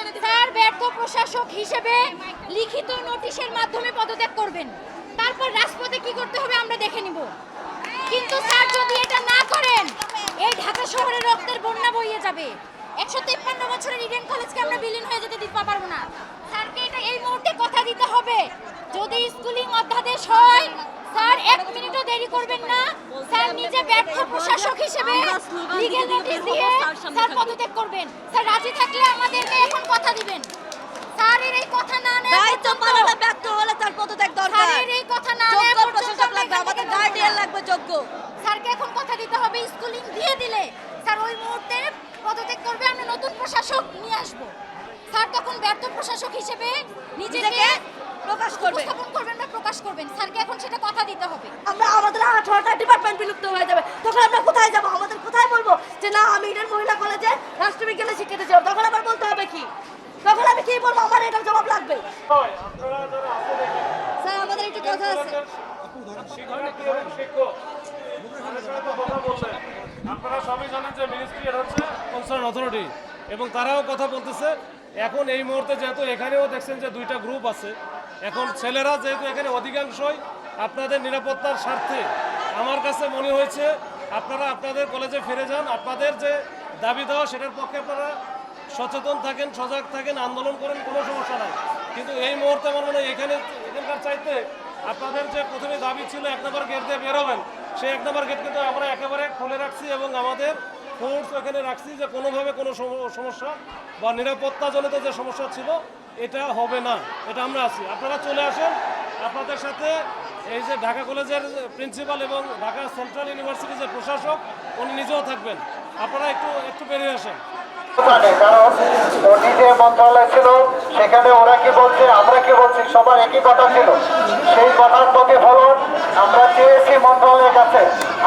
Sir ব্যর্থ প্রশাসক হিসেবে লিখিত নোটিশের মাধ্যমে পদত্যাগ করবেন, তারপর রাজপথে কি করতে হবে আমরা দেখে নিব। কিন্তু স্যার যদি এটা না করেন এই ঢাকা শহরে রক্তের বন্যা বইয়ে যাবে। 153 বছরের ইডেন কলেজকে আমরা বিলীন হয়ে যেতে দিতে পারবো না। স্যারকে এটা এই মুহূর্তে কথা দিতে হবে, যদি স্কুলিং অধ্যাদেশ হয় স্যার 1 মিনিটও দেরি করবেন না। স্যার নিজে ব্যর্থ প্রশাসক হিসেবে লিগ্যাল নোটিশ দিয়ে স্যার পদত্যাগ করবেন। স্যার রাজি থাকলে আমাদেরকে এখন কথা দিবেন। স্যারের এই কথা না নেওয়া দায়িত্ব পালনে ব্যর্থ হলে তার পদত্যাগ দরকার। স্যারের এই কথা না নেওয়া যোগ্য পর্যন্ত প্রশাসক লাগবে, আমাদের গার্ডিয়ান লাগবে যোগ্য। স্যারকে এখন কথা দিতে হবে, স্কুলিং দিয়ে দিলে স্যার ওই মুহূর্তে পদত্যাগ করবে, আমরা নতুন প্রশাসক নিয়ে আসব। স্যার তখন ব্যর্থ প্রশাসক হিসেবে নিজেকে প্রকাশ করবে, উপস্থাপন করবেন বা প্রকাশ করবেন। স্যারকে এখন সেটা কথা দিতে হবে। আমরা আমাদের 18টা ডিপার্টমেন্ট বিলুপ্ত হয়ে যাবে, তখন আমরা কোথায় যাব? আমাদের কোথায় বলবো যে না আমি ইডেন মহিলা কলেজে রাষ্ট্রবিজ্ঞানে শিক্ষিতে যাব? তখন আবার বলতে হবে কি? তখন আমি কি বলবো? আমার এটার জবাব লাগবে। স্যার আমাদের একটু কথা আছে। আপনারা সবাই জানেন যে মিনিস্ট্রি হচ্ছে কনসার্ন অথরিটি এবং তারাও কথা বলতেছে। এখন এই মুহূর্তে যেহেতু এখানেও দেখছেন যে 2টা গ্রুপ আছে, এখন ছেলেরা যেহেতু এখানে অধিকাংশই আপনাদের নিরাপত্তার স্বার্থে আমার কাছে মনে হয়েছে আপনারা আপনাদের কলেজে ফিরে যান। আপনাদের যে দাবি দেওয়া সেটার পক্ষে আপনারা সচেতন থাকেন, সজাগ থাকেন, আন্দোলন করেন, কোনো সমস্যা নাই। কিন্তু এই মুহূর্তে আমার মনে হয় এখানকার চাইতে আপনাদের যে প্রথমে দাবি ছিল 1 নম্বর গেট দিয়ে বেরোবেন, সেই 1 নম্বর গেট কিন্তু আমরা একেবারে খুলে রাখছি এবং আমাদের ফোর্স এখানে রাখছি যে কোনোভাবে কোনো সমস্যা বা নিরাপত্তাজনিত যে সমস্যা ছিল এটা হবে না, এটা আমরা আছি। আপনারা চলে আসেন, আপনাদের সাথে এই যে ঢাকা কলেজের প্রিন্সিপাল এবং ঢাকা সেন্ট্রাল ইউনিভার্সিটির যে প্রশাসক উনি নিজেও থাকবেন। আপনারা একটু বেরিয়ে আসেন। কারণ নিজে মন্ত্রণালয় ছিল, সেখানে ওরা কি বলছে আমরা কি বলছি সবার একই কথা ছিল। সেই কথার প্রতিফলন আমরা চেয়েছি মন্ত্রণালয়ের কাছে।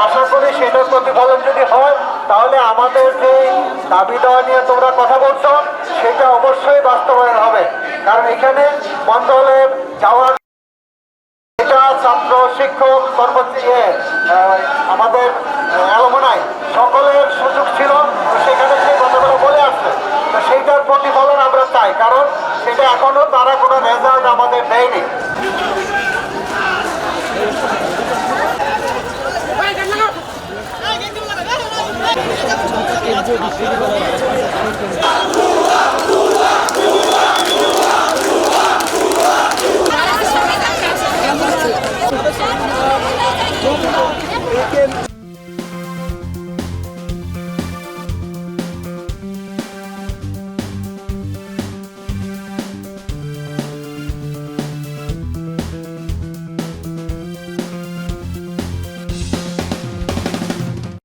আশা করি সেটার প্রতিফলন যদি হয় তাহলে আমাদের যে দাবি দেওয়া নিয়ে তোমরা কথা বলছো সেটা অবশ্যই বাস্তবায়ন হবে। কারণ এখানে মন্ত্রণালয়ে যাওয়ার এটা ছাত্র শিক্ষক কর্মচারী আমাদের অ্যালুমনাই সকলের সুযোগ ছিল, সেখানে সেই কথাগুলো বলে আসছে। তো সেইটার প্রতিফলন আমরা চাই, কারণ সেটা এখনো তারা কোনো রেজাল্ট আমাদের দেয়নি। Hey,